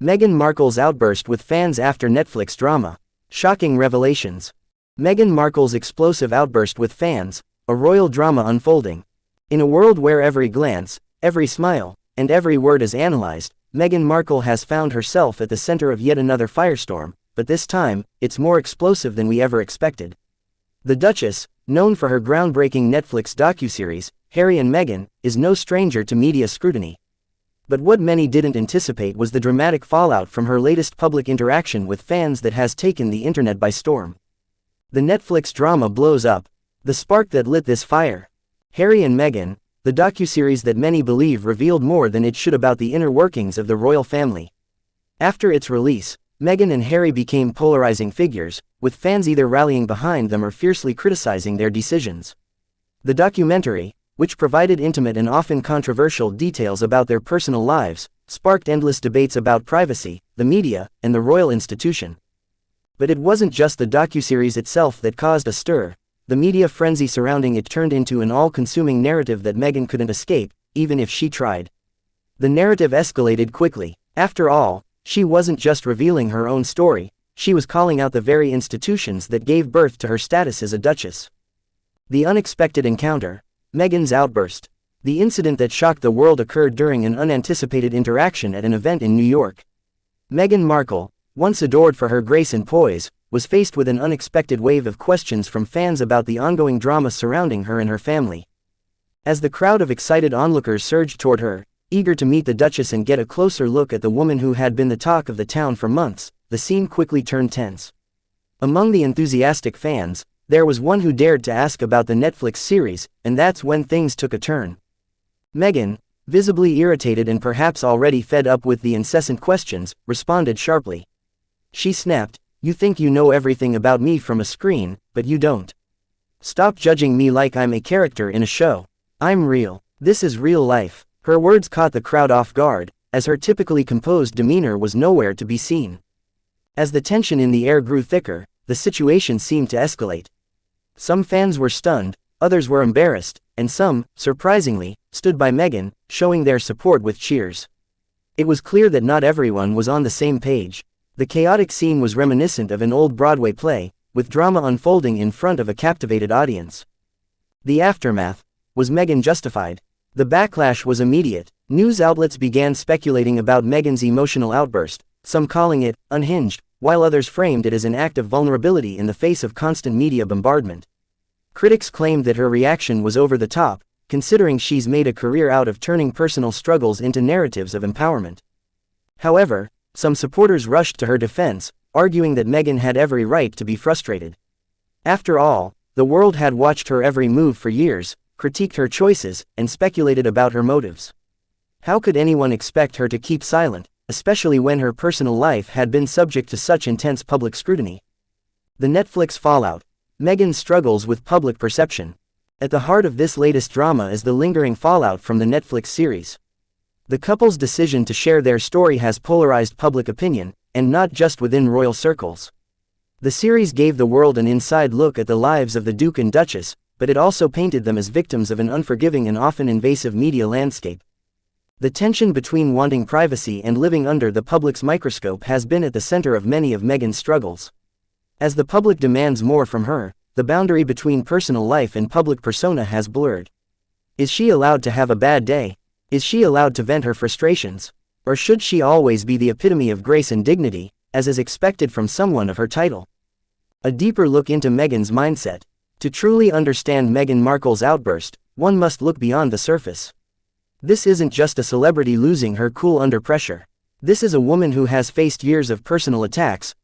Meghan Markle's outburst with fans after Netflix drama. Shocking revelations. Meghan Markle's explosive outburst with fans, a royal drama unfolding. In a world where every glance, every smile, and every word is analyzed, Meghan Markle has found herself at the center of yet another firestorm, but this time, it's more explosive than we ever expected. The Duchess, known for her groundbreaking Netflix docuseries, Harry and Meghan, is no stranger to media scrutiny. But what many didn't anticipate was the dramatic fallout from her latest public interaction with fans that has taken the internet by storm. The Netflix drama blows up. The spark that lit this fire. Harry and Meghan, the docuseries that many believe revealed more than it should about the inner workings of the royal family. After its release, Meghan and Harry became polarizing figures, with fans either rallying behind them or fiercely criticizing their decisions. The documentary, which provided intimate and often controversial details about their personal lives, sparked endless debates about privacy, the media, and the royal institution. But it wasn't just the docuseries itself that caused a stir. The media frenzy surrounding it turned into an all-consuming narrative that Meghan couldn't escape, even if she tried. The narrative escalated quickly. After all, she wasn't just revealing her own story, she was calling out the very institutions that gave birth to her status as a duchess. The unexpected encounter. Meghan's outburst. The incident that shocked the world occurred during an unanticipated interaction at an event in New York. Meghan Markle, once adored for her grace and poise, was faced with an unexpected wave of questions from fans about the ongoing drama surrounding her and her family. As the crowd of excited onlookers surged toward her, eager to meet the Duchess and get a closer look at the woman who had been the talk of the town for months, the scene quickly turned tense. Among the enthusiastic fans, there was one who dared to ask about the Netflix series, and that's when things took a turn. Meghan, visibly irritated and perhaps already fed up with the incessant questions, responded sharply. She snapped, "You think you know everything about me from a screen, but you don't. Stop judging me like I'm a character in a show. I'm real. This is real life." Her words caught the crowd off guard, as her typically composed demeanor was nowhere to be seen. As the tension in the air grew thicker, the situation seemed to escalate. Some fans were stunned, others were embarrassed, and some, surprisingly, stood by Meghan, showing their support with cheers. It was clear that not everyone was on the same page. The chaotic scene was reminiscent of an old Broadway play, with drama unfolding in front of a captivated audience. The aftermath. Was Meghan justified? The backlash was immediate. News outlets began speculating about Meghan's emotional outburst, some calling it unhinged, while others framed it as an act of vulnerability in the face of constant media bombardment. Critics claimed that her reaction was over the top, considering she's made a career out of turning personal struggles into narratives of empowerment. However, some supporters rushed to her defense, arguing that Meghan had every right to be frustrated. After all, the world had watched her every move for years, critiqued her choices, and speculated about her motives. How could anyone expect her to keep silent, especially when her personal life had been subject to such intense public scrutiny? The Netflix fallout. Meghan's struggles with public perception. At the heart of this latest drama is the lingering fallout from the Netflix series. The couple's decision to share their story has polarized public opinion, and not just within royal circles. The series gave the world an inside look at the lives of the Duke and Duchess, but it also painted them as victims of an unforgiving and often invasive media landscape. The tension between wanting privacy and living under the public's microscope has been at the center of many of Meghan's struggles. As the public demands more from her, the boundary between personal life and public persona has blurred. Is she allowed to have a bad day? Is she allowed to vent her frustrations? Or should she always be the epitome of grace and dignity, as is expected from someone of her title? A deeper look into Meghan's mindset. To truly understand Meghan Markle's outburst, one must look beyond the surface. This isn't just a celebrity losing her cool under pressure. This is a woman who has faced years of personal attacks,